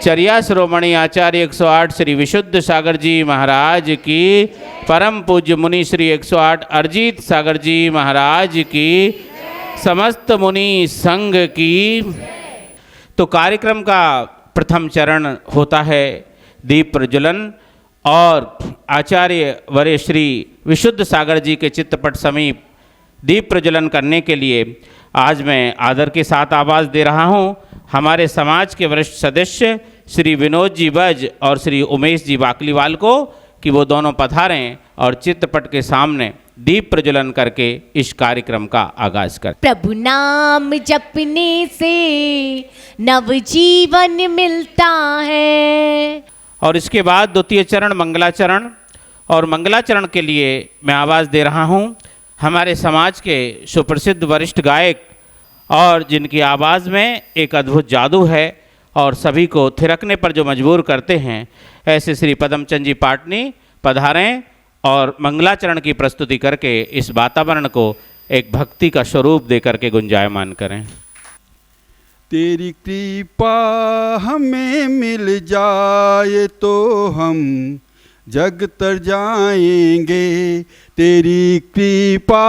चर्या शिरोमणि आचार्य 108 श्री विशुद्ध सागर जी महाराज की, परम पूज्य मुनि श्री 108 अरिजीत सागर जी महाराज की, समस्त मुनि संघ की। तो कार्यक्रम का प्रथम चरण होता है दीप प्रज्वलन, और आचार्य वर्य श्री विशुद्ध सागर जी के चित्रपट समीप दीप प्रज्वलन करने के लिए आज मैं आदर के साथ आवाज़ दे रहा हूं हमारे समाज के वरिष्ठ सदस्य श्री विनोद जी बज और श्री उमेश जी बाकलीवाल को, कि वो दोनों पधारें और चित्रपट के सामने दीप प्रज्वलन करके इस कार्यक्रम का आगाज करें। प्रभु नाम जपने से नवजीवन मिलता है। और इसके बाद द्वितीय चरण मंगलाचरण, और मंगलाचरण के लिए मैं आवाज़ दे रहा हूं हमारे समाज के सुप्रसिद्ध वरिष्ठ गायक और जिनकी आवाज़ में एक अद्भुत जादू है और सभी को थिरकने पर जो मजबूर करते हैं, ऐसे श्री पदमचंद जी पाटनी पधारें और मंगलाचरण की प्रस्तुति करके इस वातावरण को एक भक्ति का स्वरूप दे करके गुंजायमान करें। तेरी कृपा हमें मिल जाए तो हम जग तर जाएंगे, तेरी कृपा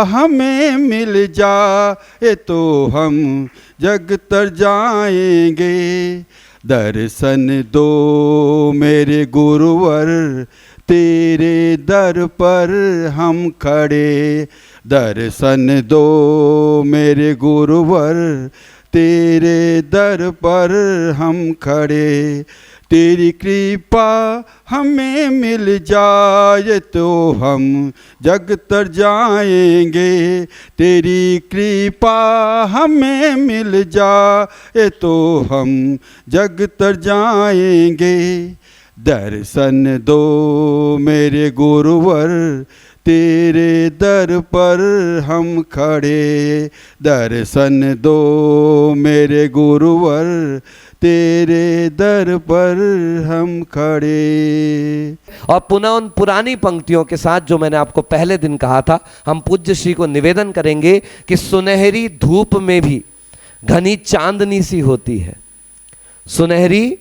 हमें मिल जाए तो हम जग तर जाएंगे। दर्शन दो मेरे गुरुवर, तेरे दर पर हम खड़े। दर्शन दो मेरे गुरुवर, तेरे दर पर हम खड़े। तेरी कृपा हमें मिल जाए तो हम जग तर जाएंगे, तेरी कृपा हमें मिल जाए तो हम जग तर जाएंगे। दर्शन दो मेरे गुरुवर, तेरे दर पर हम खड़े। दर्शन दो मेरे गुरुवर, तेरे दर पर हम खड़े। और पुनः उन पुरानी पंक्तियों के साथ जो मैंने आपको पहले दिन कहा था, हम पूज्य श्री को निवेदन करेंगे कि सुनहरी धूप में भी घनी चांदनी सी होती है। सुनहरी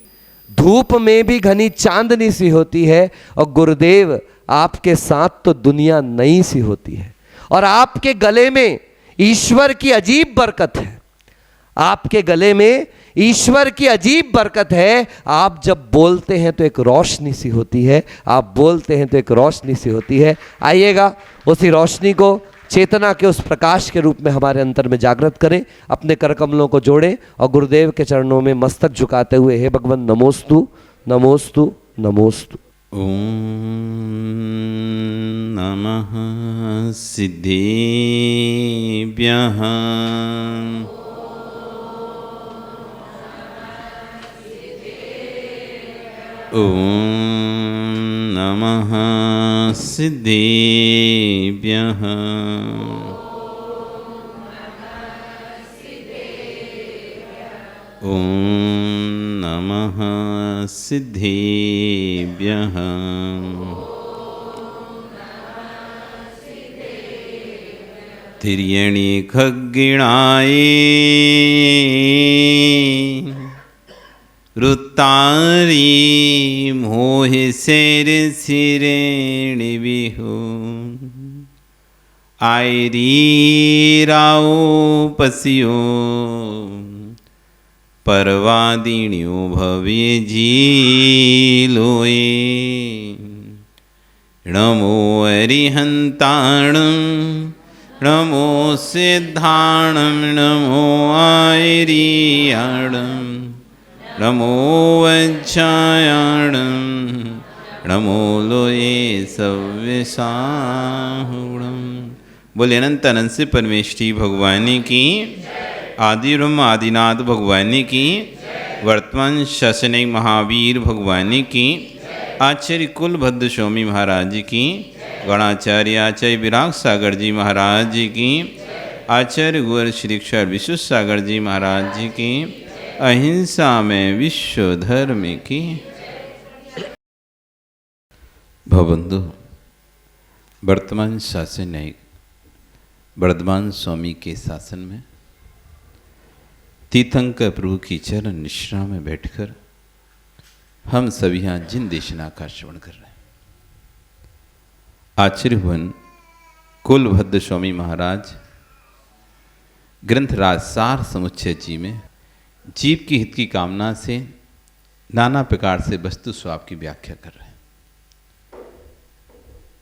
धूप में भी घनी चांदनी सी होती है, और गुरुदेव आपके साथ तो दुनिया नई सी होती है। और आपके गले में ईश्वर की अजीब बरकत है, आपके गले में ईश्वर की अजीब बरकत है। आप जब बोलते हैं तो एक रोशनी सी होती है, आप बोलते हैं तो एक रोशनी सी होती है। आइएगा उसी रोशनी को चेतना के उस प्रकाश के रूप में हमारे अंतर में जागृत करें, अपने कर कमलों को जोड़ें और गुरुदेव के चरणों में मस्तक झुकाते हुए हे भगवान नमोस्तु नमोस्तु नमोस्तु। ओम नमः सिद्धेभ्यः। ओम नमः सिद्धेभ्यः। ओम नमः सिद्धेभ्यः। तिर्यणि खग्गिणाय रुतारी मोहि शेर सिरेणि बिहु। आयरी राओ पसियो परवादिन्यो भव्य जीलोए। नमो अरिहंताणं नमो सिद्धाणं नमो आयरियाणं नमो वज्रायाणं नमो लोये सव्यसाहुणं। बोले अनंत अनंत से परमेष्ठी भगवानी की, आदि ब्रह्म आदिनाथ भगवानी की, वर्तमान शासनिक महावीर भगवानी की, आचार्य कुलभद्र स्वामी महाराज की, गणाचार्य आचार्य विराग सागर जी महाराज जी की, आचार्य गुरु श्री अक्षर विशुद्ध सागर जी महाराज जी की, अहिंसा में विश्व धर्म की। भवबंधु, वर्तमान शासनिक वर्धमान स्वामी के शासन में तीर्थंकर प्रभु की चरण निश्रा में बैठकर हम सभी यहाँ जिन देशना का श्रवण कर रहे हैं, आचार्य भुवन कुलभद्र स्वामी महाराज ग्रंथराज सार समुच्चय जी में जीव की हित की कामना से नाना प्रकार से वस्तु स्वाप की व्याख्या कर रहे हैं।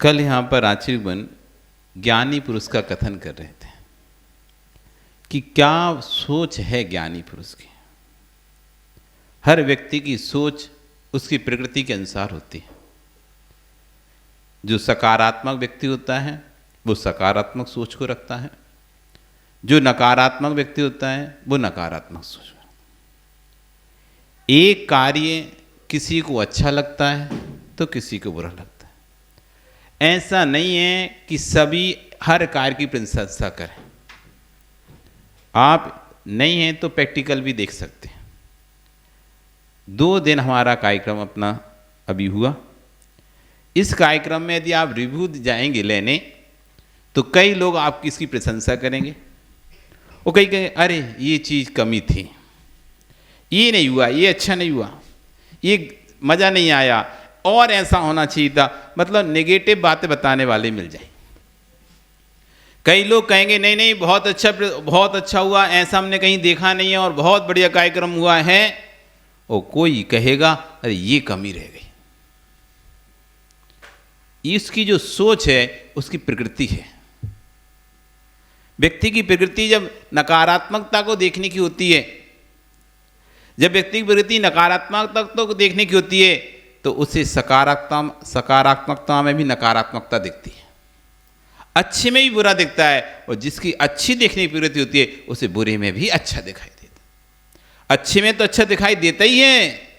कल यहाँ पर आचार्य भुवन ज्ञानी पुरुष का कथन कर रहे थे कि क्या सोच है ज्ञानी पुरुष की। हर व्यक्ति की सोच उसकी प्रकृति के अनुसार होती है। जो सकारात्मक व्यक्ति होता है वो सकारात्मक सोच को रखता है, जो नकारात्मक व्यक्ति होता है वो नकारात्मक सोच को। एक कार्य किसी को अच्छा लगता है तो किसी को बुरा लगता है। ऐसा नहीं है कि सभी हर कार्य की प्रशंसा करें। आप नहीं हैं तो प्रैक्टिकल भी देख सकते हैं। 2 दिन हमारा कार्यक्रम अपना अभी हुआ। इस कार्यक्रम में यदि आप रिव्यू जाएंगे लेने तो कई लोग आपकी इसकी प्रशंसा करेंगे और कई कहेंगे अरे ये चीज़ कमी थी, ये नहीं हुआ, ये अच्छा नहीं हुआ, ये मज़ा नहीं आया, और ऐसा होना चाहिए था। मतलब नेगेटिव बातें बताने वाले मिल जाए। कई लोग कहेंगे नहीं नहीं बहुत अच्छा हुआ, ऐसा हमने कहीं देखा नहीं है और बहुत बढ़िया कार्यक्रम हुआ है। और कोई कहेगा अरे ये कमी रह गई। इसकी जो सोच है उसकी प्रकृति है। व्यक्ति की प्रकृति जब नकारात्मकता को देखने की होती है, जब व्यक्ति की प्रकृति नकारात्मकता को देखने की होती है तो उसे सकारात्मकता में भी नकारात्मकता दिखती है, अच्छे में भी बुरा दिखता है। और जिसकी अच्छी देखने की प्रवृत्ति होती है उसे बुरे में भी अच्छा दिखाई देता है। अच्छे में तो अच्छा दिखाई देता ही है,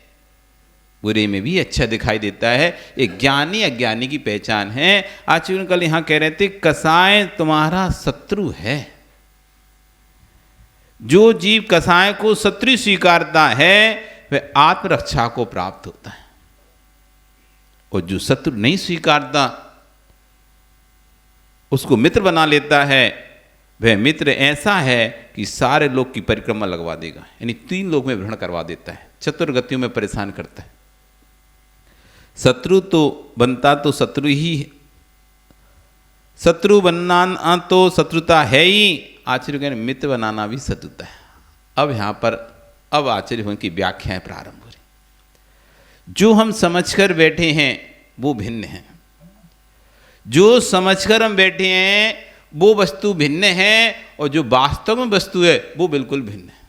बुरे में भी अच्छा दिखाई देता है। एक ज्ञानी अज्ञानी की पहचान है। आचार्य कल यहां कह रहे थे कसाय तुम्हारा शत्रु है। जो जीव कसाय को शत्रु स्वीकारता है वह आत्मरक्षा को प्राप्त होता है, और जो शत्रु नहीं स्वीकारता उसको मित्र बना लेता है, वह मित्र ऐसा है कि सारे लोग की परिक्रमा लगवा देगा, यानी 3 लोग में भ्रमण करवा देता है, चतुर्गतियों में परेशान करता है। शत्रु तो बनता तो शत्रु ही, शत्रु बनना तो शत्रुता है ही। आचार्य कह रहे मित्र बनाना भी शत्रुता है। अब यहाँ पर अब आचार्य की व्याख्याएं प्रारंभ हो रही। जो हम समझकर बैठे हैं वो भिन्न है, जो समझकर हम बैठे हैं वो वस्तु भिन्न है, और जो वास्तव में वस्तु है वो बिल्कुल भिन्न है।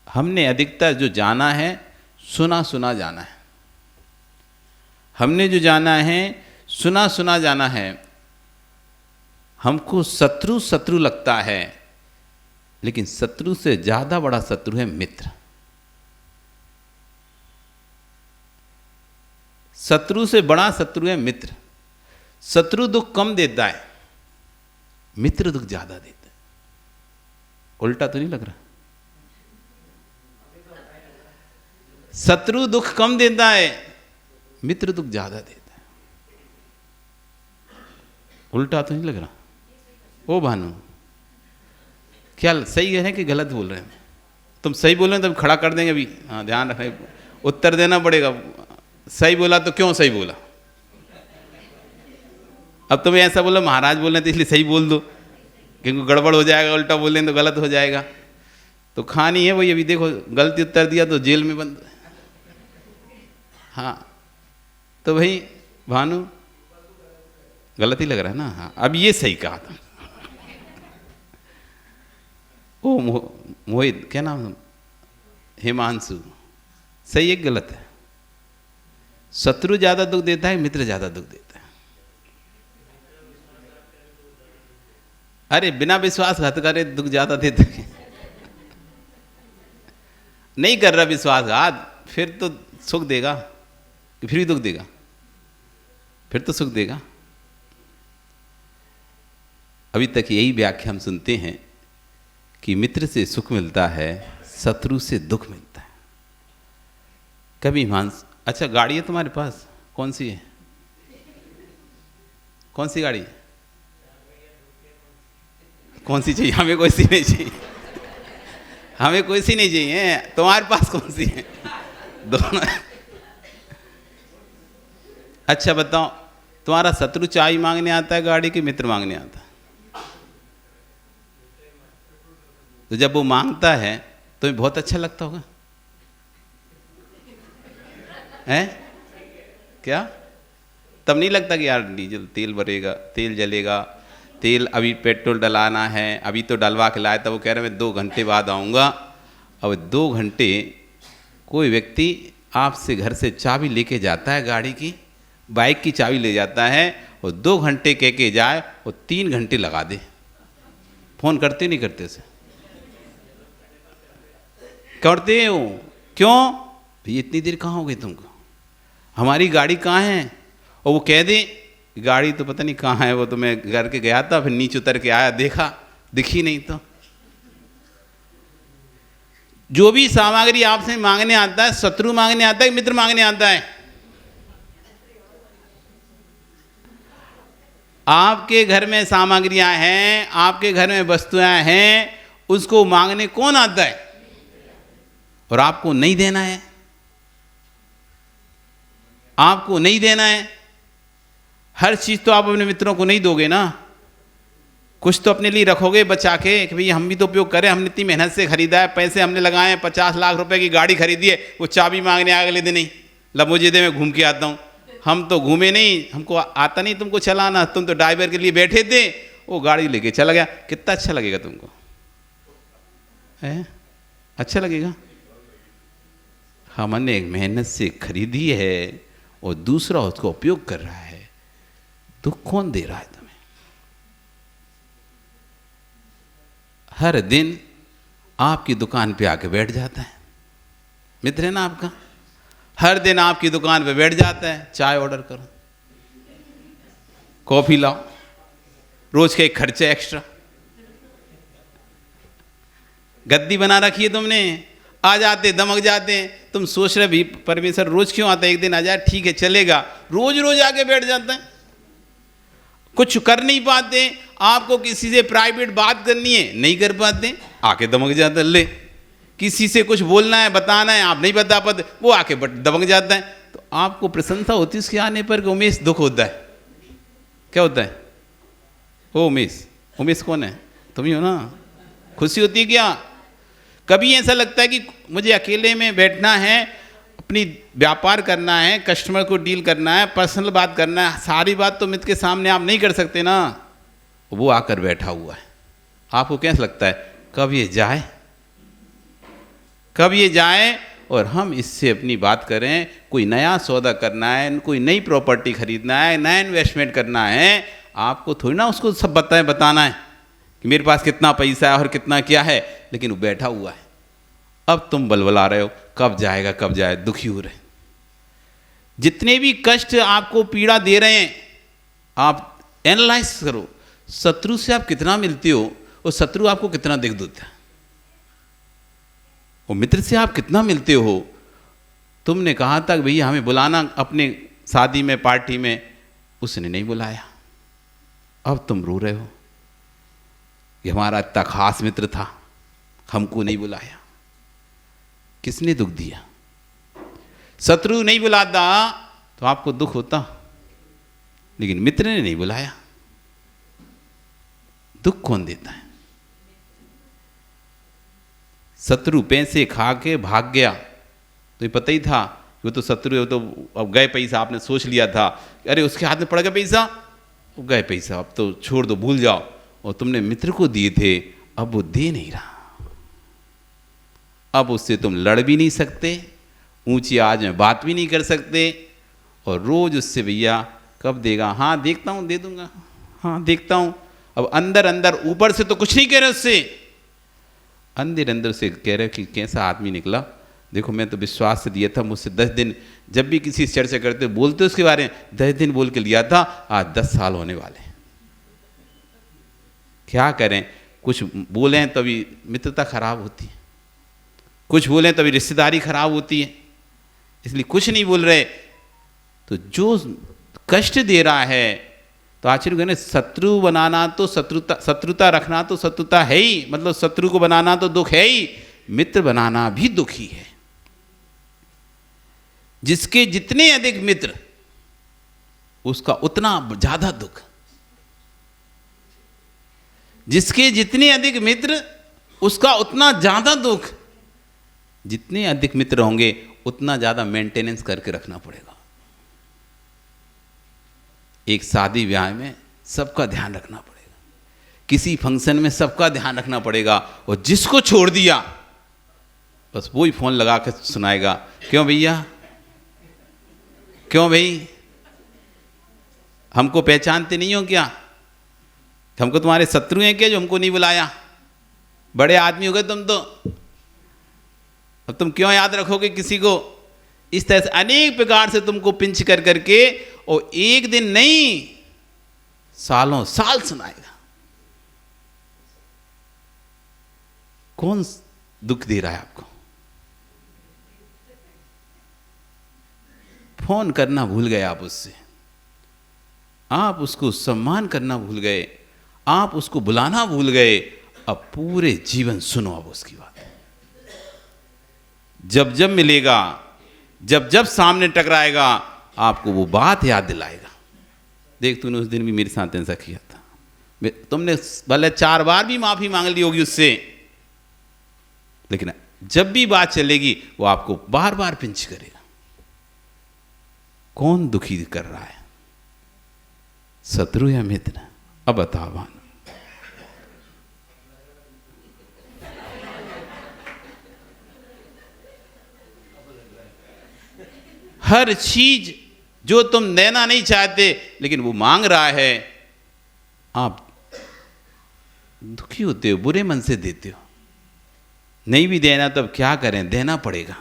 हमने अधिकतर जो जाना है सुना सुना जाना है। हमने जो जाना है सुना सुना जाना है। हमको शत्रु शत्रु लगता है, लेकिन शत्रु से ज्यादा बड़ा शत्रु है मित्र। शत्रु से बड़ा शत्रु है मित्र। शत्रु दुख कम देता है, मित्र दुख ज्यादा देता है। उल्टा तो नहीं लग रहा? शत्रु दुख कम देता है, मित्र दुख ज्यादा देता है। उल्टा तो नहीं लग रहा? ओ भानु, क्या सही है कि गलत बोल रहे हैं? तुम सही बोल रहे हो तो खड़ा कर देंगे अभी। हाँ ध्यान रखना, उत्तर देना पड़ेगा। सही बोला तो क्यों सही बोला? अब तुम्हें ऐसा बोला महाराज बोल रहे तो इसलिए सही बोल दो, क्योंकि गड़बड़ हो जाएगा, उल्टा बोल लें तो गलत हो जाएगा। तो कहानी है वही। अभी देखो गलती उत्तर दिया तो जेल में बंद। हाँ तो भाई भानु गलत ही लग रहा है ना? हाँ अब ये सही कहा था। ओ मोहित, क्या नाम? हिमांशु। सही है गलत है? शत्रु ज्यादा दुख देता है, मित्र ज्यादा दुख देता है? अरे बिना विश्वासघात करे दुख ज्यादा देता है। नहीं कर रहा विश्वासघात, फिर तो सुख देगा कि फिर भी दुख देगा? फिर तो सुख देगा। अभी तक यही व्याख्या हम सुनते हैं कि मित्र से सुख मिलता है, शत्रु से दुख मिलता है। कभी मांस, अच्छा गाड़ी है तुम्हारे पास? कौन सी है? कौन सी गाड़ी? कौन सी चाहिए? हमें कोई सी नहीं चाहिए। हमें कोई सी नहीं चाहिए, तुम्हारे पास कौन सी है? दोनों। अच्छा बताओ, तुम्हारा शत्रु चाबी मांगने आता है गाड़ी की, मित्र मांगने आता है? तो जब वो मांगता है तो बहुत अच्छा लगता होगा, है क्या? तब नहीं लगता कि यार डीजल तेल भरेगा, तेल जलेगा, तेल अभी पेट्रोल डलाना है, अभी तो डलवा के लाया था, वो कह रहे मैं 2 घंटे बाद आऊँगा। अब 2 घंटे कोई व्यक्ति आपसे घर से चाबी लेके जाता है, गाड़ी की, बाइक की चाबी ले जाता है, और 2 घंटे कह के जाए और 3 घंटे लगा दे। फ़ोन करते नहीं करते से? करते हो क्यों? भाई इतनी देर कहाँ हो गई तुमको, हमारी गाड़ी कहाँ है? और वो कह दे गाड़ी तो पता नहीं कहाँ है, वो तो मैं घर के गया था, फिर नीचे उतर के आया, देखा दिखी नहीं। तो जो भी सामग्री आपसे मांगने आता है, शत्रु मांगने आता है कि मित्र मांगने आता है? आपके घर में सामग्रियां हैं, आपके घर में वस्तुएं हैं, उसको मांगने कौन आता है? और आपको नहीं देना है, आपको नहीं देना है। हर चीज़ तो आप अपने मित्रों को नहीं दोगे ना, कुछ तो अपने लिए रखोगे बचा के कि भाई हम भी तो उपयोग करें, हमने इतनी मेहनत से खरीदा है, पैसे हमने लगाए हैं, 50 लाख रुपए की गाड़ी खरीदी है, वो चाबी मांगने अगले दिन नहीं, लब मुझे दे मैं घूम के आता हूँ। हम तो घूमे नहीं, हमको आता नहीं तुमको चलाना, तुम तो ड्राइवर के लिए बैठे थे, वो गाड़ी लेके चला गया। कितना अच्छा लगेगा तुमको, है? अच्छा लगेगा? हमने मेहनत से खरीदी है और दूसरा उसको उपयोग कर रहा है, दुख कौन दे रहा है तुम्हें? हर दिन आपकी दुकान पे आके बैठ जाता है, मित्र है ना आपका, हर दिन आपकी दुकान पे बैठ जाता है, चाय ऑर्डर करो, कॉफी लाओ, रोज के एक खर्चे एक्स्ट्रा, गद्दी बना रखी है तुमने, आ जाते दमक जाते हैं। तुम सोच रहे भी परमेश्वर रोज क्यों आता है, एक दिन आ जाए ठीक है चलेगा, रोज रोज आके बैठ जाता है, कुछ कर नहीं पाते। आपको किसी से प्राइवेट बात करनी है, नहीं कर पाते, आके दमक जाता है। ले किसी से कुछ बोलना है, बताना है, आप नहीं बता पाते, वो आके दमक जाता है। तो आपको प्रशंसा होती है उसके आने पर कि उमेश, दुख होता है, क्या होता है? ओ उमेश, उमेश कौन है? तुम ही हो ना। खुशी होती है क्या? कभी ऐसा लगता है कि मुझे अकेले में बैठना है, अपनी व्यापार करना है, कस्टमर को डील करना है, पर्सनल बात करना है, सारी बात तो मित्र के सामने आप नहीं कर सकते ना। वो आकर बैठा हुआ है, आपको कैसा लगता है? कब ये जाए, कब ये जाए और हम इससे अपनी बात करें। कोई नया सौदा करना है, कोई नई प्रॉपर्टी खरीदना है, नया इन्वेस्टमेंट करना है, आपको थोड़ी ना उसको सब बताना है कि मेरे पास कितना पैसा है और कितना क्या है, लेकिन वो बैठा हुआ है। अब तुम बलबला रहे हो कब जाएगा, कब जाए, दुखी हो रहे। जितने भी कष्ट आपको पीड़ा दे रहे हैं, आप एनालाइज करो, शत्रु से आप कितना मिलते हो और शत्रु आपको कितना दिख देता है, और मित्र से आप कितना मिलते हो। तुमने कहा था कि भैया हमें बुलाना अपने शादी में, पार्टी में, उसने नहीं बुलाया, अब तुम रो रहे हो कि हमारा इतना खास मित्र था, हमको नहीं बुलाया। किसने दुख दिया? शत्रु नहीं बुलाता तो आपको दुख होता, लेकिन मित्र ने नहीं बुलाया, दुख कौन देता है? शत्रु पैसे खा के भाग गया तो ये पता ही था वो तो शत्रु है, तो अब गए पैसा, आपने सोच लिया था अरे उसके हाथ में पड़ गया पैसा, वो गए पैसा, अब तो छोड़ दो, भूल जाओ। और तुमने मित्र को दिए थे, अब वो दे नहीं रहा, अब उससे तुम लड़ भी नहीं सकते, ऊंची आवाज में बात भी नहीं कर सकते, और रोज उससे भैया कब देगा, हाँ देखता हूँ, दे दूंगा, हाँ देखता हूँ। अब अंदर अंदर, ऊपर से तो कुछ नहीं कह रहे उससे, अंदर अंदर से कह रहे कि कैसा आदमी निकला, देखो मैं तो विश्वास से दिया था, मुझसे 10 दिन, जब भी किसी से चर्चा करते बोलते उसके बारे में, 10 दिन बोल के लिया था, आज 10 साल होने वाले। क्या करें, कुछ बोलें तभी मित्रता खराब होती है, कुछ बोलें तभी रिश्तेदारी खराब होती है, इसलिए कुछ नहीं बोल रहे। तो जो कष्ट दे रहा है, तो आचार्य कहने शत्रु बनाना तो शत्रुता रखना तो शत्रुता है ही, मतलब शत्रु को बनाना तो दुख है ही, मित्र बनाना भी दुखी है। जिसके जितने अधिक मित्र उसका उतना ज्यादा दुख, जिसके जितने अधिक मित्र उसका उतना ज्यादा दुख। जितने अधिक मित्र होंगे उतना ज्यादा मेंटेनेंस करके रखना पड़ेगा। एक शादी ब्याह में सबका ध्यान रखना पड़ेगा, किसी फंक्शन में सबका ध्यान रखना पड़ेगा, और जिसको छोड़ दिया बस वही फोन लगा के सुनाएगा, क्यों भैया, क्यों भाई, हमको पहचानते नहीं हो क्या, हमको तुम्हारे शत्रु हैं क्या जो हमको नहीं बुलाया, बड़े आदमी हो गए तुम तो, अब तुम क्यों याद रखोगे किसी को। इस तरह से अनेक प्रकार से तुमको पिंच कर करके, और एक दिन नहीं सालों साल सुनाएगा। कौन दुख दे रहा है आपको? फोन करना भूल गए आप उससे, आप उसको सम्मान करना भूल गए, आप उसको बुलाना भूल गए। अब पूरे जीवन सुनो अब उसकी बात। जब जब मिलेगा, जब जब सामने टकराएगा, आपको वो बात याद दिलाएगा, देख तूने उस दिन भी मेरे साथ ऐसा किया था, तुमने भले 4 बार भी माफी मांग ली होगी उससे, लेकिन जब भी बात चलेगी वो आपको बार बार पिंच करेगा। कौन दुखी कर रहा है, शत्रु या मित्र? अब बताओ भानु। हर चीज जो तुम देना नहीं चाहते लेकिन वो मांग रहा है, आप दुखी होते हो, बुरे मन से देते हो। नहीं भी देना तो अब क्या करें, देना पड़ेगा,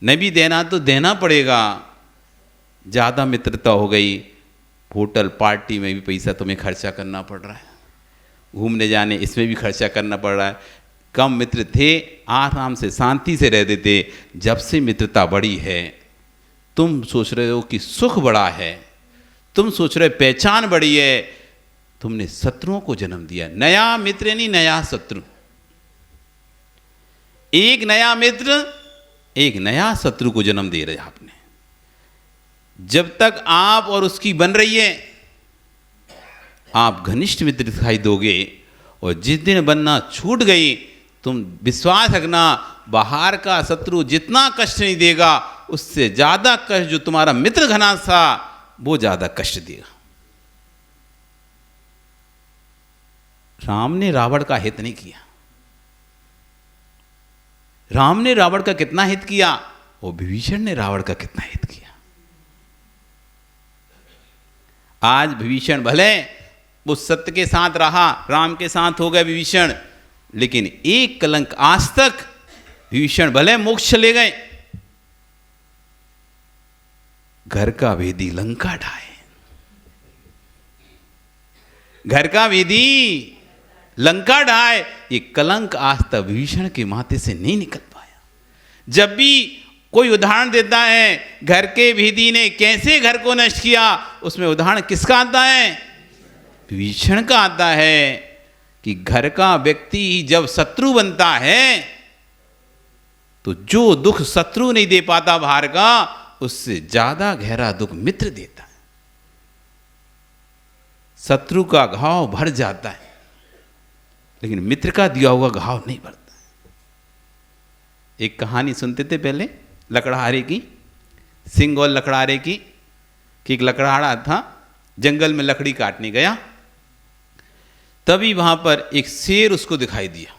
नहीं भी देना तो देना पड़ेगा। ज़्यादा मित्रता हो गई, होटल पार्टी में भी पैसा तुम्हें खर्चा करना पड़ रहा है, घूमने जाने इसमें भी खर्चा करना पड़ रहा है। कम मित्र थे, आराम से शांति से रहते थे। जब से मित्रता बढ़ी है, तुम सोच रहे हो कि सुख बढ़ा है, तुम सोच रहे हो पहचान बढ़ी है, तुमने शत्रुओं को जन्म दिया। नया मित्र नहीं, नया शत्रु। एक नया मित्र एक नया शत्रु को जन्म दे रहे आपने। जब तक आप और उसकी बन रही है, आप घनिष्ठ मित्र दिखाई दोगे, और जिस दिन बनना छूट गई, तुम विश्वास रखना, बाहर का शत्रु जितना कष्ट नहीं देगा, उससे ज्यादा कष्ट जो तुम्हारा मित्र घना था वो ज्यादा कष्ट देगा। राम ने रावण का हित नहीं किया, राम ने रावण का कितना हित किया, और विभीषण ने रावण का कितना हित किया। आज विभीषण भले वो सत्य के साथ रहा, राम के साथ हो गया विभीषण, लेकिन एक कलंक आज तक, विभीषण भले मोक्ष चले गए, घर का वेदी लंका ढाए, घर का वेदी लंका ढाए, ये कलंक आज तक विभीषण के माथे से नहीं निकल पाया। जब भी कोई उदाहरण देता है घर के भेदी ने कैसे घर को नष्ट किया, उसमें उदाहरण किसका आता है? विभीषण का आता है कि घर का व्यक्ति जब शत्रु बनता है तो जो दुख शत्रु नहीं दे पाता बाहर का, उससे ज्यादा गहरा दुख मित्र देता है। शत्रु का घाव भर जाता है, लेकिन मित्र का दिया हुआ घाव नहीं भरता। एक कहानी सुनते थे पहले लकड़हारे की, सिंह और लकड़हारे की, कि एक लकड़हारा था, जंगल में लकड़ी काटने गया, तभी वहां पर एक शेर उसको दिखाई दिया,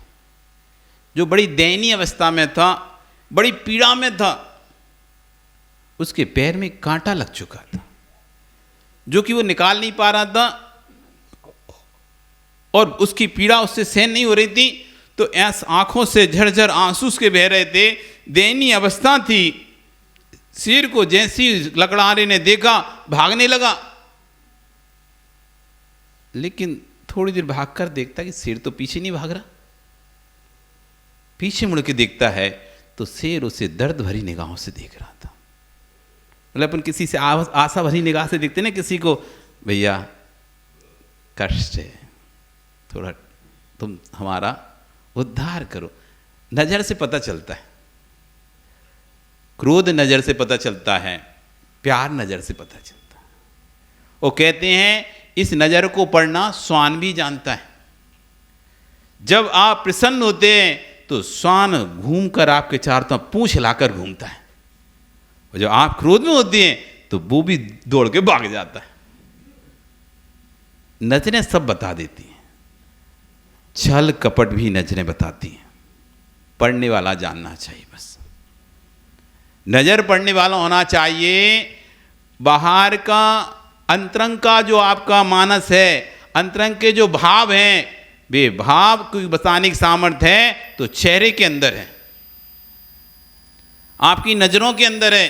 जो बड़ी दयनीय अवस्था में था, बड़ी पीड़ा में था। उसके पैर में कांटा लग चुका था, जो कि वो निकाल नहीं पा रहा था, और उसकी पीड़ा उससे सहन नहीं हो रही थी। तो ऐस आंखों से झरझर आंसू उसके बह रहे थे, दयनीय अवस्था थी। शेर को जैसी लकड़हारे ने देखा, भागने लगा, लेकिन थोड़ी देर भागकर देखता कि शेर तो पीछे नहीं भाग रहा। पीछे मुड़ के देखता है तो शेर उसे दर्द भरी निगाहों से देख रहा था। मतलब अपन किसी से आशा भरी निगाह से देखते ना किसी को, भैया कष्ट है, थोड़ा तुम हमारा उद्धार करो। नज़र से पता चलता है, क्रोध नज़र से पता चलता है, प्यार नज़र से पता चलता है। वो कहते हैं इस नज़र को पढ़ना श्वान भी जानता है। जब आप प्रसन्न होते हैं तो श्वान घूमकर आपके चारों तरफ पूंछ हिलाकर घूमता है, और जब आप क्रोध में होते हैं तो वो भी दौड़ के भाग जाता है। नजरें सब बता देती हैं, छल कपट भी नजरें बताती हैं। पढ़ने वाला जानना चाहिए, बस नजर पढ़ने वाला होना चाहिए। बाहर का अंतरंग का जो आपका मानस है, अंतरंग के जो भाव हैं, वे भाव को बताने की सामर्थ्य है तो चेहरे के अंदर है, आपकी नजरों के अंदर है।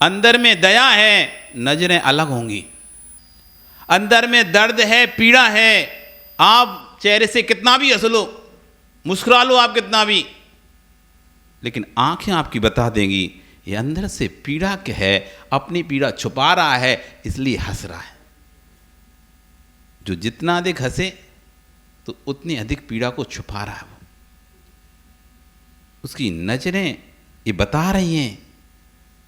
अंदर में दया है, नजरें अलग होंगी। अंदर में दर्द है, पीड़ा है, आप चेहरे से कितना भी हंस लो, मुस्कुरा लो आप कितना भी, लेकिन आंखें आपकी बता देंगी ये अंदर से पीड़ा क्या है, अपनी पीड़ा छुपा रहा है इसलिए हंस रहा है। जो जितना अधिक हंसे तो उतनी अधिक पीड़ा को छुपा रहा है वो। उसकी नजरें ये बता रही हैं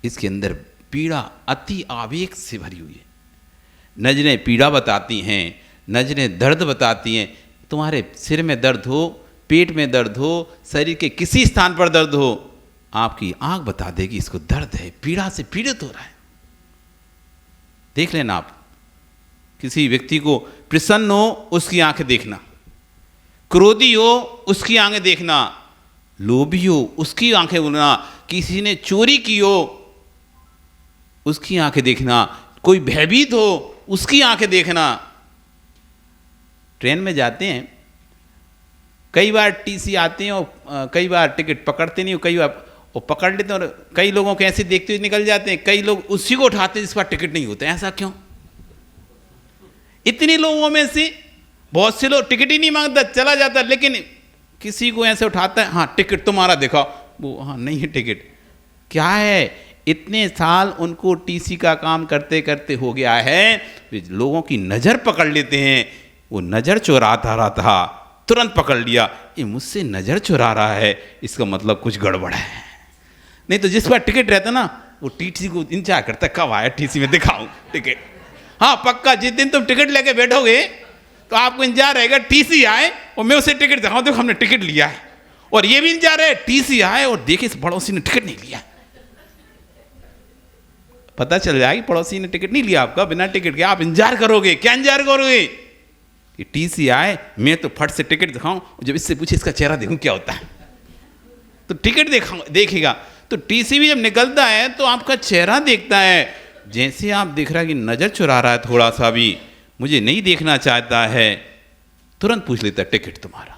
इसके अंदर पीड़ा अति आवेग से भरी हुई है। नजरें पीड़ा बताती हैं, नजरें दर्द बताती हैं। तुम्हारे सिर में दर्द हो, पेट में दर्द हो, शरीर के किसी स्थान पर दर्द हो, आपकी आंख बता देगी इसको दर्द है, पीड़ा से पीड़ित हो रहा है। देख लेना आप, किसी व्यक्ति को प्रसन्न हो उसकी आंखें देखना, क्रोधी हो उसकी आंखें देखना, लोभी हो उसकी आंखें बोलना, किसी ने चोरी की हो उसकी आंखें देखना, कोई भयभीत हो उसकी आंखें देखना। ट्रेन में जाते हैं, कई बार टीसी आते हैं और कई बार टिकट पकड़ते नहीं, कई बार वो पकड़ लेते हैं और कई लोगों को ऐसे देखते हुए निकल जाते हैं। कई लोग उसी को उठाते हैं जिस पर टिकट नहीं होता है। ऐसा क्यों? इतने लोगों में से बहुत से लोग टिकट ही नहीं मांगता, चला जाता, लेकिन किसी को ऐसे उठाता है, हाँ टिकट तुम्हारा दिखाओ, वो हाँ नहीं है टिकट। क्या है, इतने साल उनको टीसी का काम करते करते हो गया है, लोगों की नज़र पकड़ लेते हैं। वो नज़र चुराता रहा था, तुरंत पकड़ लिया, ये मुझसे नज़र चुरा रहा है, इसका मतलब कुछ गड़बड़ है। नहीं तो जिस पर टिकट रहता ना, वो टीसी को इंतजार करता कब आया टीसी में दिखाऊं टिकट। हाँ पक्का, जिस दिन तुम टिकट लेके बैठोगे तो आपको इंतजार रहेगा टीसी आए और मैं उसे टिकट दिखाऊं, देखो हमने टिकट लिया है। और ये भी इंतजार है टीसी आए और देखे इस पड़ोसी ने टिकट नहीं लिया। पता चल जाएगी पड़ोसी ने टिकट नहीं लिया आपका, बिना टिकट के आप इंतजार करोगे। क्या इंतजार करोगे कि टीसी आए, मैं तो फट से टिकट दिखाऊं, जब इससे पूछे इसका चेहरा देखूं क्या होता है, तो टिकट देखेगा। तो टीसी भी जब निकलता है तो आपका चेहरा देखता है। जैसे आप देख रहा है कि नज़र चुरा रहा है, थोड़ा सा भी मुझे नहीं देखना चाहता है, तुरंत पूछ लेता है टिकट तुम्हारा।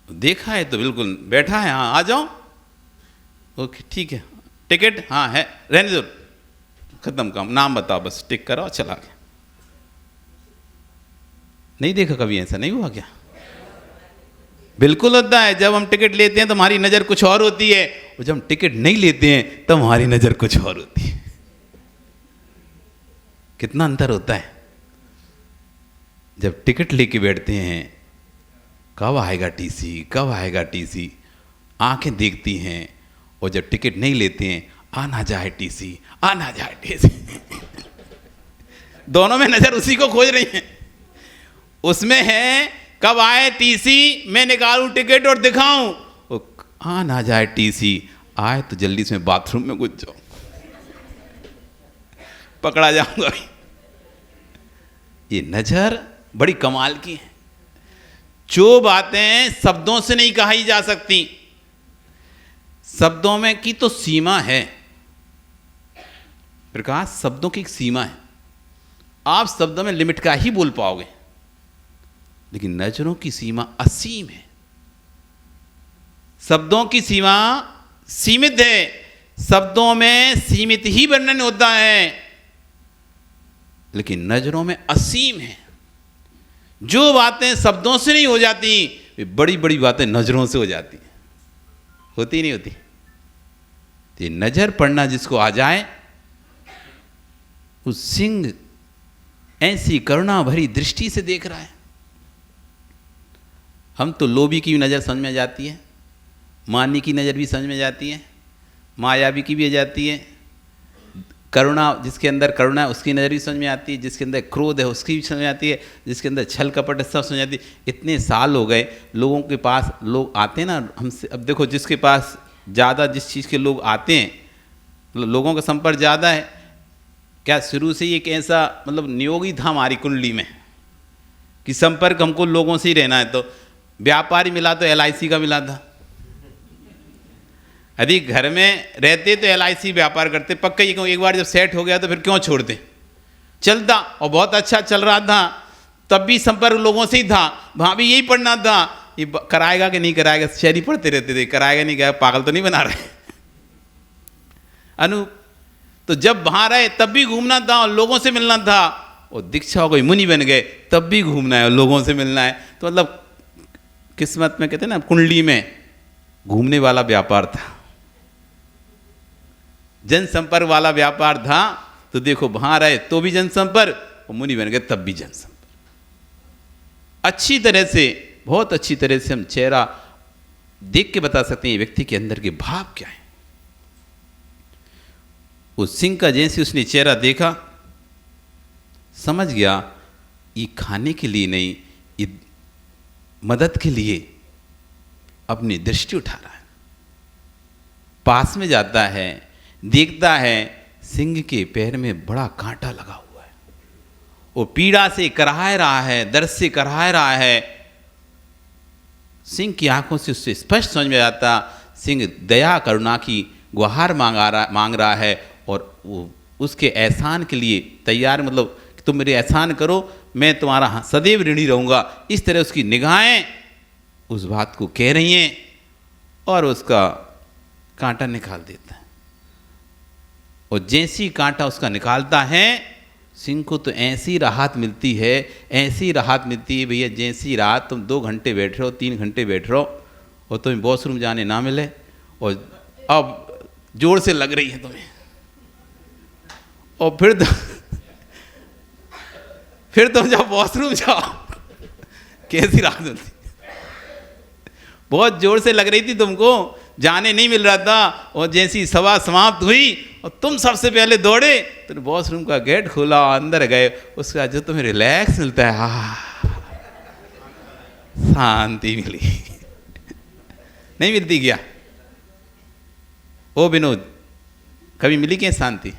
देखा है तो बिल्कुल बैठा है, हाँ आ जाओ, ओके ठीक है, टिकट हाँ है, रहने दो, खत्म काम, नाम बताओ बस, टिक करो, चला गया। नहीं देखा कभी, ऐसा नहीं हुआ क्या? बिल्कुल होता है। जब हम टिकट लेते हैं तो हमारी नज़र कुछ और होती है, और जब हम टिकट नहीं लेते हैं तब हमारी नज़र कुछ और होती है। कितना अंतर होता है। जब टिकट लेके बैठते हैं, कब आएगा टीसी, कब आएगा टीसी, आंखें देखती हैं। और जब टिकट नहीं लेते हैं, आना जाए टीसी, आना जाए टीसी। दोनों में नज़र उसी को खोज रही है। उसमें है कब आए टीसी, मैं निकालूं टिकट और दिखाऊं, आ ना जाए टीसी, आए तो जल्दी से बाथरूम में घुस जाओ, पकड़ा जाऊंगा। ये नजर बड़ी कमाल की है। जो बातें शब्दों से नहीं कही जा सकती, शब्दों में की तो सीमा है। प्रकाश, शब्दों की एक सीमा है। आप शब्दों में लिमिट का ही बोल पाओगे, लेकिन नजरों की सीमा असीम है। शब्दों की सीमा सीमित है, शब्दों में सीमित ही वर्णन होता है, लेकिन नजरों में असीम है। जो बातें शब्दों से नहीं हो जाती, वे बड़ी बड़ी बातें नजरों से हो जाती, होती नहीं होती। तो ये नजर पड़ना जिसको आ जाए, उस सिंह ऐसी करुणा भरी दृष्टि से देख रहा है। हम तो लोभी की भी नज़र समझ में आ जाती है, मानी की नज़र भी समझ में जाती है, मायावी की भी आ जाती है, करुणा जिसके अंदर करुणा है उसकी नज़र भी समझ में आती है, जिसके अंदर क्रोध है उसकी भी समझ में आती है, जिसके अंदर छल कपट है सब समझ आती है। इतने साल हो गए लोगों के पास, लोग आते हैं ना हमसे। अब देखो जिसके पास ज़्यादा जिस चीज़ के लोग आते हैं, मतलब लोगों का संपर्क ज़्यादा है, क्या शुरू से ही एक ऐसा मतलब नियोग ही था हमारी कुंडली में कि संपर्क हमको लोगों से ही रहना है। तो व्यापारी मिला तो LIC का मिला था, यदि घर में रहते तो LIC व्यापार करते पक्का ही, क्यों एक बार जब सेट हो गया तो फिर क्यों छोड़ दें। चलता और बहुत अच्छा चल रहा था, तब भी संपर्क लोगों से ही था, वहाँ भी यही पढ़ना था, ये कराएगा कि नहीं कराएगा, शहरी पढ़ते रहते थे, कराएगा नहीं कराएगा, पागल तो नहीं बना रहे अनु। तो जब वहाँ रहे तब भी घूमना था और लोगों से मिलना था, और दीक्षा हो गई मुनि बन गए तब भी घूमना है और लोगों से मिलना है। तो मतलब किस्मत में कहते हैं ना, कुंडली में घूमने वाला व्यापार था, जनसंपर्क वाला व्यापार था। तो देखो वहां रहे तो भी जनसंपर्क, और मुनि बन गए तब भी जनसंपर्क। अच्छी तरह से, बहुत अच्छी तरह से हम चेहरा देख के बता सकते हैं ये व्यक्ति के अंदर के भाव क्या है। उस सिंह का जैसे उसने चेहरा देखा, समझ गया ये खाने के लिए नहीं, ये मदद के लिए अपनी दृष्टि उठा रहा है। पास में जाता है, देखता है सिंह के पैर में बड़ा कांटा लगा हुआ है, वो पीड़ा से कराह रहा है, दर्द से कराह रहा है। सिंह की आंखों से उससे स्पष्ट समझ में आता, सिंह दया करुणा की गुहार मांग रहा है, और वो उसके एहसान के लिए तैयार, मतलब तुम मेरे एहसान करो, मैं तुम्हारा सदैव ऋणी रहूँगा। इस तरह उसकी निगाहें उस बात को कह रही हैं, और उसका कांटा निकाल देता है। और जैसी कांटा उसका निकालता है, सिंह को तो ऐसी राहत मिलती है, ऐसी राहत मिलती है भैया, जैसी रात तुम 2 घंटे बैठ रहे हो, 3 घंटे बैठ रहे हो, और तुम्हें वॉशरूम जाने ना मिले, और अब जोर से लग रही है तुम्हें, और फिर तुम जब वॉशरूम जाओ, कैसी राहत मिलती। बहुत जोर से लग रही थी तुमको, जाने नहीं मिल रहा था, और जैसी सभा समाप्त हुई और तुम सबसे पहले दौड़े तो वॉशरूम का गेट खोला, अंदर गए, उसके बाद जो तुम्हें रिलैक्स मिलता है, शांति मिली नहीं मिलती क्या? ओ विनोद, कभी मिली क्या शांति?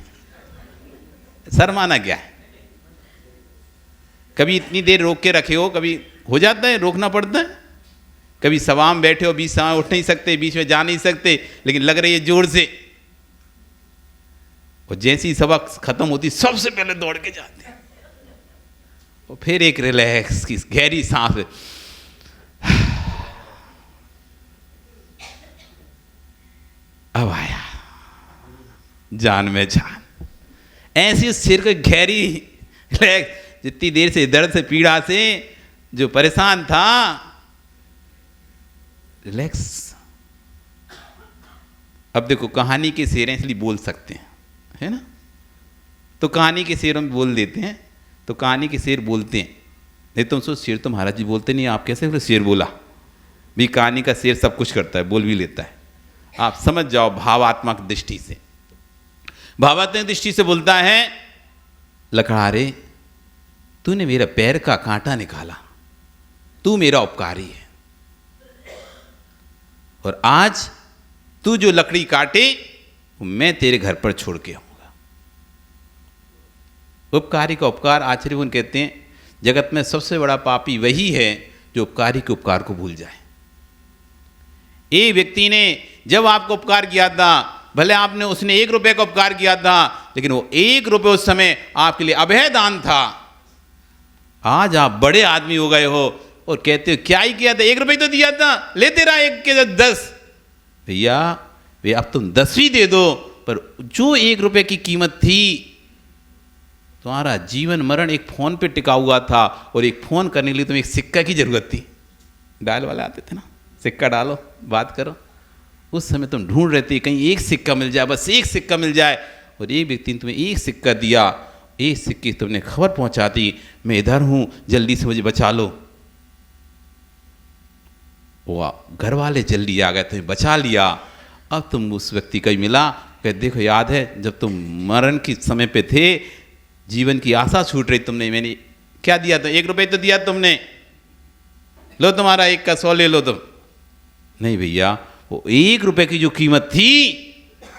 शर्माना क्या है? कभी इतनी देर रोक के रखे हो, कभी हो जाता है रोकना पड़ता है। कभी सभा में बैठे हो, बीच समय उठ नहीं सकते, बीच में जा नहीं सकते, लेकिन लग रही है जोर से, और जैसी सभा खत्म होती सबसे पहले दौड़ के जाते हैं, और फिर एक रिलैक्स की गहरी सांस, अब आया जान में जान। ऐसी सिर को गहरी रिलैक्स, जितनी देर से दर्द से पीड़ा से जो परेशान था, रिलैक्स। अब देखो कहानी के शेर इसलिए बोल सकते हैं, है ना, तो कहानी के शेर हम बोल देते हैं, तो कहानी के शेर बोलते हैं। नहीं तो सोच शेर तो महाराज जी बोलते नहीं, आप कैसे फिर शेर बोला? भी कहानी का शेर सब कुछ करता है, बोल भी लेता है। आप समझ जाओ भावात्मक दृष्टि से, भावात्मक दृष्टि से बोलता है, लकड़हारे तूने मेरा पैर का कांटा निकाला, तू मेरा उपकारी है, और आज तू जो लकड़ी काटे मैं तेरे घर पर छोड़ के आऊंगा। उपकारी का उपकार, आचार्य कहते हैं जगत में सबसे बड़ा पापी वही है जो उपकारी के उपकार को भूल जाए। एक व्यक्ति ने जब आपको उपकार किया था, भले आपने उसने 1 रुपए का उपकार किया था, लेकिन वो 1 रुपए उस समय आपके लिए अभय दान था। आज आप बड़े आदमी हो गए हो और कहते हो क्या ही किया था, 1 रुपए तो दिया था, लेते रहा 1 के 10। भैया वे अब तुम 10 ही दे दो, पर जो 1 रुपए की कीमत थी, तुम्हारा जीवन मरण एक फोन पे टिका हुआ था, और एक फोन करने के लिए तुम्हें एक सिक्का की जरूरत थी। डायल वाले आते थे ना, सिक्का डालो बात करो, उस समय तुम ढूंढ रहे थे कहीं एक सिक्का मिल जाए, बस एक सिक्का मिल जाए, और एक व्यक्ति ने तुम्हें 1 सिक्का दिया, 1 सिक्के तुमने खबर पहुंचा दी, मैं इधर हूं, जल्दी से मुझे बचा लो। वो घर वाले जल्दी आ गए, तुम्हें बचा लिया। अब तुम उस व्यक्ति का ही मिला, कह देखो याद है जब तुम मरण के समय पे थे, जीवन की आशा छूट रही, तुमने मैंने क्या दिया था? 1 रुपये तो दिया तुमने, लो तुम्हारा 1 का 100 ले लो तुम। नहीं भैया, वो 1 रुपये की जो कीमत थी,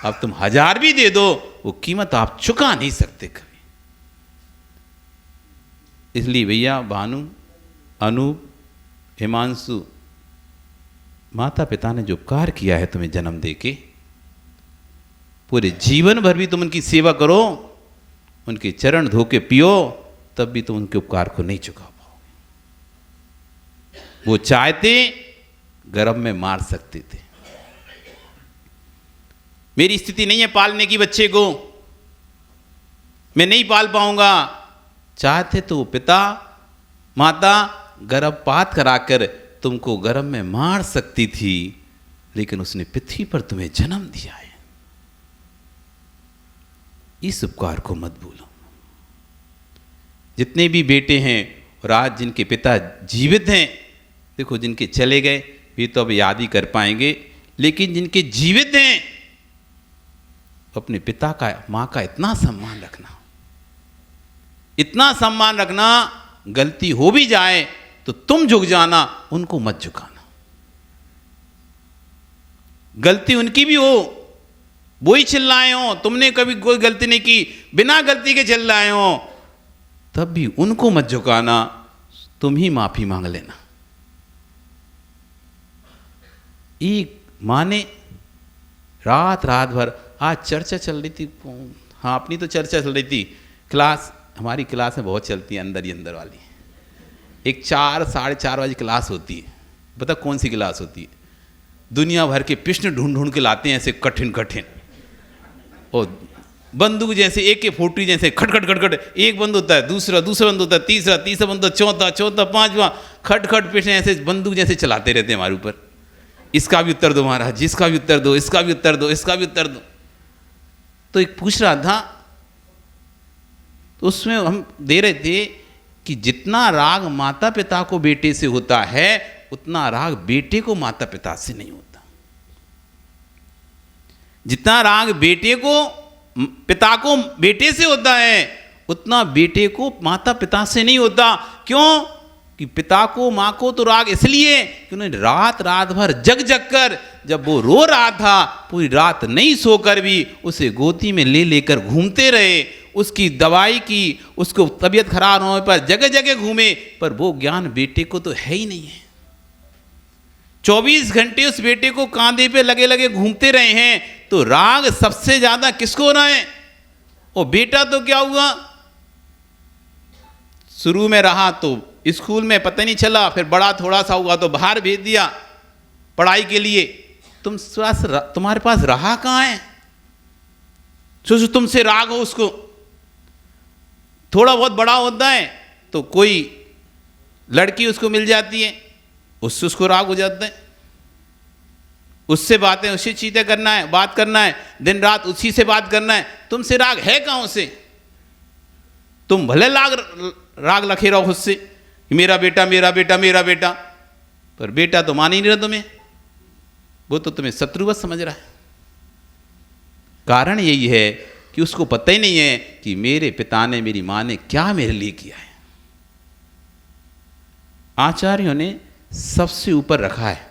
अब तुम 1000 भी दे दो, वो कीमत आप चुका नहीं सकते कभी। इसलिए भैया, भानु, अनूप, हिमांशु, माता पिता ने जो उपकार किया है तुम्हें जन्म देके, पूरे जीवन भर भी तुम उनकी सेवा करो, उनके चरण धो के पियो, तब भी तुम उनके उपकार को नहीं चुका पाओगे। वो चाहते गर्भ में मार सकते थे। मेरी स्थिति नहीं है पालने की बच्चे को, मैं नहीं पाल पाऊंगा। चाहते तो वो पिता माता गर्भपात कराकर तुमको गर्भ में मार सकती थी, लेकिन उसने पृथ्वी पर तुम्हें जन्म दिया है। इस उपकार को मत भूलो। जितने भी बेटे हैं और आज जिनके पिता जीवित हैं, देखो जिनके चले गए वे तो अब याद ही कर पाएंगे, लेकिन जिनके जीवित हैं अपने पिता का, माँ का इतना सम्मान रखना, इतना सम्मान रखना। गलती हो भी जाए तो तुम झुक जाना, उनको मत झुकाना। गलती उनकी भी हो, वो ही चिल्लाए हो, तुमने कभी कोई गलती नहीं की, बिना गलती के चिल्लाए हो, तब भी उनको मत झुकाना, तुम ही माफी मांग लेना। एक माँ ने रात भर, आज चर्चा चल रही थी, हाँ अपनी तो चर्चा चल रही थी, क्लास हमारी क्लास में बहुत चलती है अंदर ही अंदर वाली, एक 4 साढ़े 4 बजे क्लास होती है। पता कौन सी क्लास होती है? दुनिया भर के प्रश्न ढूंढ के लाते हैं ऐसे कठिन कठिन, और बंदूक जैसे AK-40 जैसे खट खट खट खट, एक बंद होता है, दूसरा बंद होता है, तीसरा बंद होता है, चौथा 5वां, खट खट प्रश्न ऐसे बंदूक जैसे चलाते रहते हैं हमारे ऊपर। इसका भी उत्तर दो महाराज, इसका भी उत्तर दो, इसका भी उत्तर दो, इसका भी उत्तर दो। तो एक पूछ रहा था, तो उसमें हम दे रहे थे कि जितना राग माता पिता को बेटे से होता है, उतना राग बेटे को माता पिता से नहीं होता। जितना राग बेटे को पिता को बेटे से होता है, उतना बेटे को माता पिता से नहीं होता। क्यों? कि पिता को माँ को तो राग इसलिए कि उन्होंने रात भर जग कर, जब वो रो रहा था पूरी रात नहीं सोकर भी उसे गोदी में ले लेकर घूमते रहे, उसकी दवाई की, उसको तबीयत खराब होने पर जगह जगह घूमे, पर वो ज्ञान बेटे को तो है ही नहीं है। 24 घंटे उस बेटे को कांधे पे लगे लगे घूमते रहे हैं, तो राग सबसे ज्यादा किसको हो रहा है? और बेटा तो क्या हुआ, शुरू में रहा तो स्कूल में पता नहीं चला, फिर बड़ा थोड़ा सा हुआ तो बाहर भेज दिया पढ़ाई के लिए। तुम्हारे पास रहा कहाँ है? जो तुमसे राग हो उसको, थोड़ा बहुत बड़ा होता है तो कोई लड़की उसको मिल जाती है, उससे उसको राग हो जाता है, उससे बातें, उससे चीजें करना है, बात करना है, दिन रात उसी से बात करना है। तुमसे राग है कहाँ उसे? तुम भले राग लखे रहो उससे, मेरा बेटा मेरा बेटा मेरा बेटा, पर बेटा तो मान ही नहीं रहा तुम्हें, वो तो तुम्हें शत्रुवत समझ रहा है। कारण यही है कि उसको पता ही नहीं है कि मेरे पिता ने, मेरी माँ ने क्या मेरे लिए किया है। आचार्यों ने सबसे ऊपर रखा है,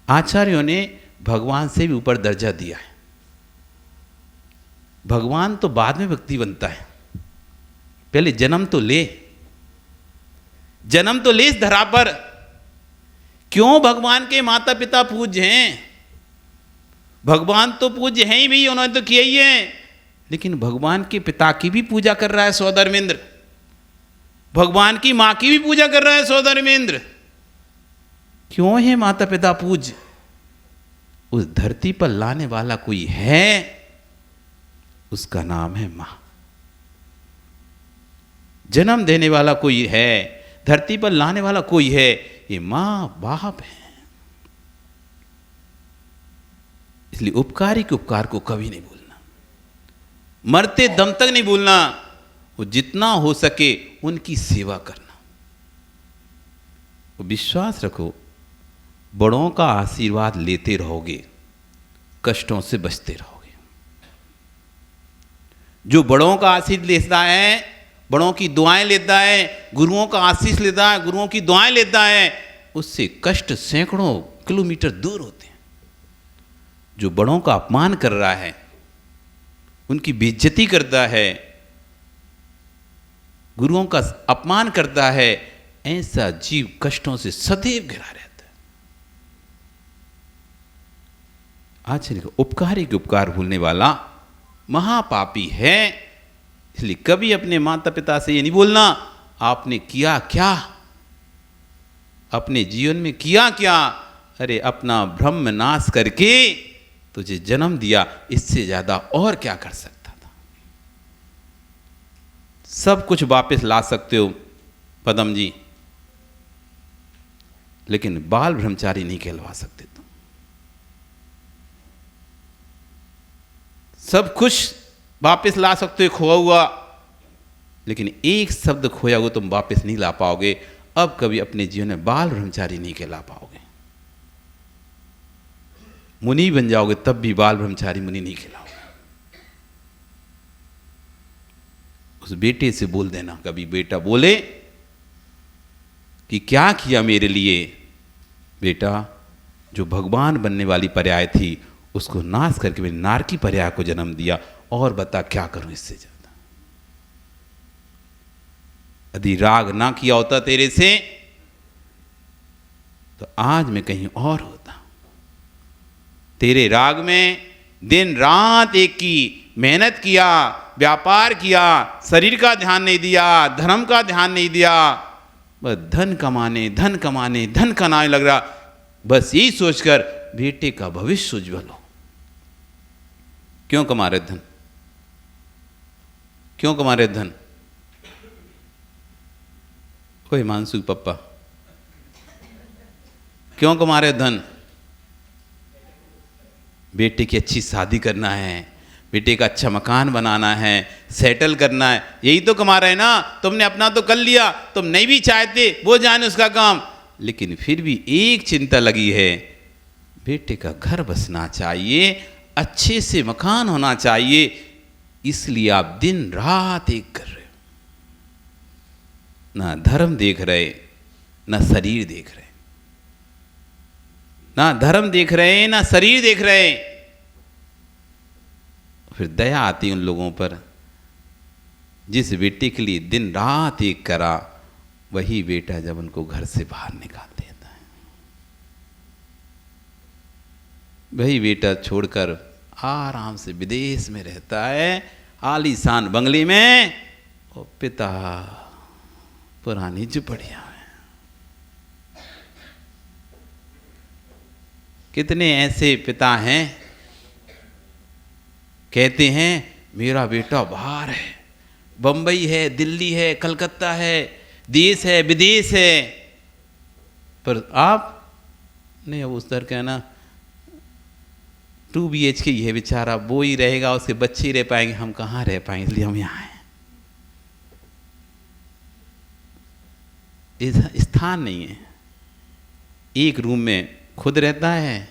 आचार्यों ने भगवान से भी ऊपर दर्जा दिया है। भगवान तो बाद में व्यक्ति बनता है, पहले जन्म तो ले इस धरा पर। क्यों भगवान के माता पिता पूज्य हैं? भगवान तो पूज्य हैं ही भी, उन्होंने तो किया ही है, लेकिन भगवान के पिता की भी पूजा कर रहा है सौधर्मेंद्र, भगवान की मां की भी पूजा कर रहा है सौधर्मेंद्र। क्यों है माता पिता पूज्य? उस धरती पर लाने वाला कोई है, उसका नाम है मां। जन्म देने वाला कोई है, धरती पर लाने वाला कोई है, ये मां बाप है। इसलिए उपकारी के उपकार को कभी नहीं भूलना, मरते दम तक नहीं भूलना। वो जितना हो सके उनकी सेवा करना। तो विश्वास रखो, बड़ों का आशीर्वाद लेते रहोगे, कष्टों से बचते रहोगे। जो बड़ों का आशीर्वाद लेता है, बड़ों की दुआएं लेता है, गुरुओं का आशीष लेता है, गुरुओं की दुआएं लेता है, उससे कष्ट सैकड़ों किलोमीटर दूर होते हैं। जो बड़ों का अपमान कर रहा है, उनकी बेइज्जती करता है, गुरुओं का अपमान करता है, ऐसा जीव कष्टों से सदैव घिरा रहता है। आचार्य का उपकारी के उपकार भूलने वाला महापापी है। इसलिए कभी अपने माता पिता से ये नहीं बोलना आपने किया क्या, अपने जीवन में किया क्या। अरे अपना ब्रह्म नाश करके तुझे जन्म दिया, इससे ज्यादा और क्या कर सकता था। सब कुछ वापस ला सकते हो पदम जी, लेकिन बाल ब्रह्मचारी नहीं कहलवा सकते तुम। सब कुछ वापस ला सकते हो खोया हुआ, लेकिन एक शब्द खोया हुआ तुम वापस नहीं ला पाओगे। अब कभी अपने जीवन में बाल ब्रह्मचारी नहीं कहला पाओगे। मुनि बन जाओगे तब भी बाल ब्रह्मचारी मुनि नहीं कहलाओगे। उस बेटे से बोल देना, कभी बेटा बोले कि क्या किया मेरे लिए, बेटा जो भगवान बनने वाली पर्याय थी उसको नाश करके मैंने नारकी पर्याय को जन्म दिया, और बता क्या करूं इससे ज्यादा। यदि राग ना किया होता तेरे से तो आज मैं कहीं और होता। तेरे राग में दिन रात एक की मेहनत किया, व्यापार किया, शरीर का ध्यान नहीं दिया, धर्म का ध्यान नहीं दिया, बस धन कमाने धन कमाने धन कमाने लग रहा। बस यही सोचकर बेटे का भविष्य उज्जवल हो। क्यों कमा रहे धन, क्यों कमा रहे धन? कोई मानसूख पप्पा क्यों कमा रहे धन? बेटे की अच्छी शादी करना है, बेटे का अच्छा मकान बनाना है, सेटल करना है, यही तो कमा रहे ना। तुमने अपना तो कर लिया, तुम नहीं भी चाहते वो जाने उसका काम, लेकिन फिर भी एक चिंता लगी है, बेटे का घर बसना चाहिए, अच्छे से मकान होना चाहिए। इसलिए आप दिन रात एक कर रहे हो। ना धर्म देख रहे, ना शरीर देख रहे, ना धर्म देख रहे, ना शरीर देख रहे। फिर दया आती उन लोगों पर जिस बेटे के लिए दिन रात एक करा, वही बेटा जब उनको घर से बाहर निकाल देता है, वही बेटा छोड़कर आराम से विदेश में रहता है, आलीशान बंगले में, और पिता पुरानी झुपड़िया में। कितने ऐसे पिता हैं कहते हैं मेरा बेटा बाहर है, बंबई है, दिल्ली है, कलकत्ता है, देश है, विदेश है, पर आप नहीं। अब उस तरह कहना 2 BHK ही है बेचारा, वो ही रहेगा, उसके बच्चे ही रह पाएंगे, हम कहाँ रह पाएंगे, इसलिए हम यहाँ हैं। स्थान नहीं है। एक रूम में खुद रहता है,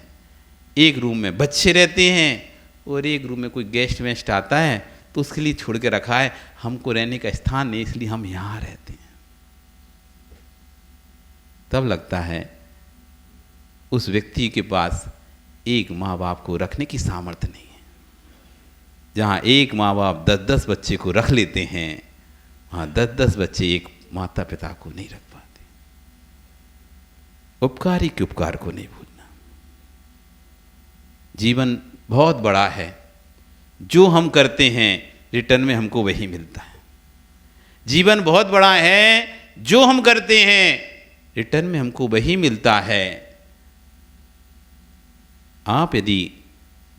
एक रूम में बच्चे रहते हैं, और एक रूम में कोई गेस्ट वेस्ट आता है तो उसके लिए छोड़ के रखा है। हमको रहने का स्थान नहीं, इसलिए हम यहाँ रहते हैं। तब लगता है उस व्यक्ति के पास एक माँ बाप को रखने की सामर्थ्य नहीं है। जहाँ एक माँ बाप 10-10 बच्चे को रख लेते हैं, वहाँ 10-10 बच्चे एक माता पिता को नहीं रख पाते। उपकारी के उपकार को नहीं भूलना। जीवन बहुत बड़ा है, जो हम करते हैं रिटर्न में हमको वही मिलता है। जीवन बहुत बड़ा है, जो हम करते हैं रिटर्न में हमको वही मिलता है। आप यदि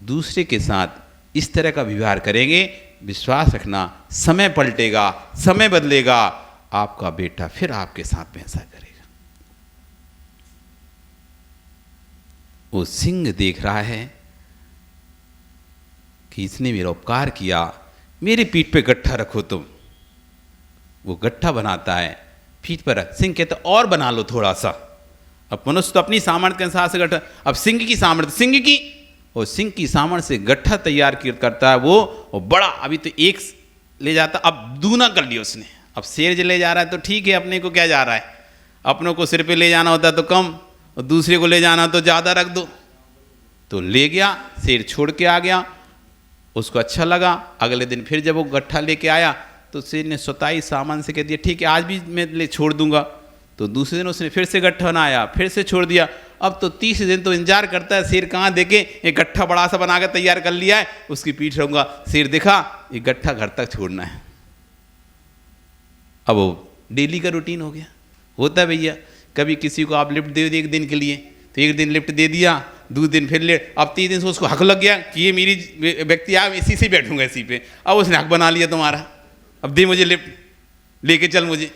दूसरे के साथ इस तरह का व्यवहार करेंगे, विश्वास रखना समय पलटेगा, समय बदलेगा, आपका बेटा फिर आपके साथ में ऐसा करेगा। वो सिंह देख रहा है कि इसने मेरा उपकार किया, मेरी पीठ पे गट्ठा रखो तुम। वो गट्ठा बनाता है, पीठ पर रख। सिंह कहता और बना लो थोड़ा सा, अब मनुष्य तो अपनी सामर्थ्य के अनुसार से गट्ठा, अब सिंह की सामर्थ्य, सिंह की और सिंह की सामर्थ्य से गट्ठा तैयार करता है वो, और बड़ा अभी तो एक ले जाता, अब दूना कर लिया उसने। अब शेर जो ले जा रहा है तो ठीक है, अपने को क्या जा रहा है, अपनों को सिर पे ले जाना होता तो कम, और दूसरे को ले जाना तो ज़्यादा रख दो। तो ले गया, शेर छोड़ के आ गया, उसको अच्छा लगा। अगले दिन फिर जब वो गट्ठा लेके आया तो शेर ने स्वताई सामान से कह दिया ठीक है आज भी मैं ले छोड़ दूंगा। तो दूसरे दिन उसने फिर से गट्ठा बनाया, फिर से छोड़ दिया। अब तो 30 दिन तो इंतजार करता है शेर कहाँ देखे, एक गट्ठा बड़ा सा बना के तैयार कर लिया है, उसकी पीठ रहूंगा, शेर देखा ये गट्ठा घर तक छोड़ना है। अब वो डेली का रूटीन हो गया। होता है भैया, कभी किसी को आप लिफ्ट दे दिए एक दिन के लिए, तो एक दिन लिफ्ट दे दिया, दूसरे दिन फिर ले, अब 3 दिन से उसको हक लग गया कि ये मेरी व्यक्ति आ, इसी से बैठूंगा इसी पे। अब उसने हक बना लिया तुम्हारा, अब दे मुझे लिफ्ट, लेके चल मुझे।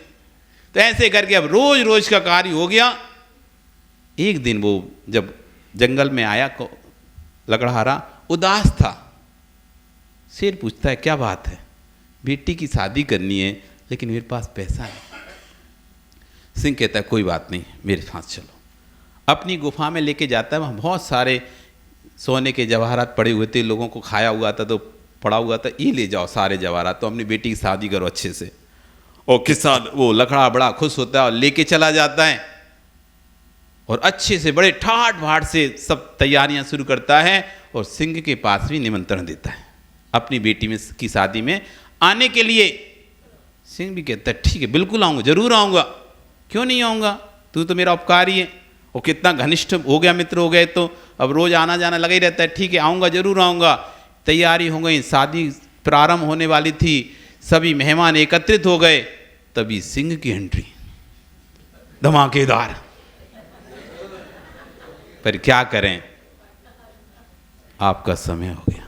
तो ऐसे करके अब रोज रोज का कार्य हो गया। एक दिन वो जब जंगल में आया, लकड़हारा उदास था। शेर पूछता है क्या बात है, बेटी की शादी करनी है लेकिन मेरे पास पैसा नहीं। सिंह कहता है कोई बात नहीं, मेरे पास चलो। अपनी गुफा में लेके जाता है, वहाँ बहुत सारे सोने के जवाहरात पड़े हुए थे, लोगों को खाया हुआ था तो पड़ा हुआ था, ये ले जाओ सारे जवाहरात, तो अपनी बेटी की शादी करो अच्छे से। और किस्सा वो लकड़ा बड़ा खुश होता है और लेके चला जाता है, और अच्छे से बड़े ठाट भाट से सब तैयारियां शुरू करता है, और सिंह के पास भी निमंत्रण देता है अपनी बेटी में की शादी में आने के लिए। सिंह भी कहता है ठीक है बिल्कुल आऊँगा, जरूर आऊँगा, क्यों नहीं आऊँगा, तू तो मेरा उपकारी है। और कितना घनिष्ठ हो गया, मित्र हो गए, तो अब रोज आना जाना लगा ही रहता है। ठीक है आऊँगा, जरूर आऊँगा। तैयारी हो गई, शादी प्रारंभ होने वाली थी, सभी मेहमान एकत्रित हो गए, तभी सिंह की एंट्री धमाकेदार। पर क्या करें, आपका समय हो गया,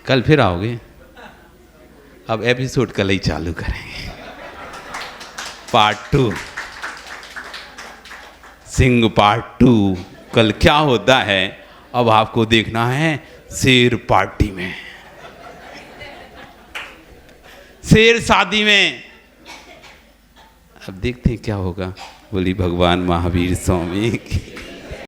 कल फिर आओगे। अब एपिसोड कल ही चालू करेंगे, पार्ट 2, सिंह पार्ट 2। कल क्या होता है अब आपको देखना है शेर पार्टी में, शेर शादी में। अब देखते हैं क्या होगा। बोली भगवान महावीर स्वामी की।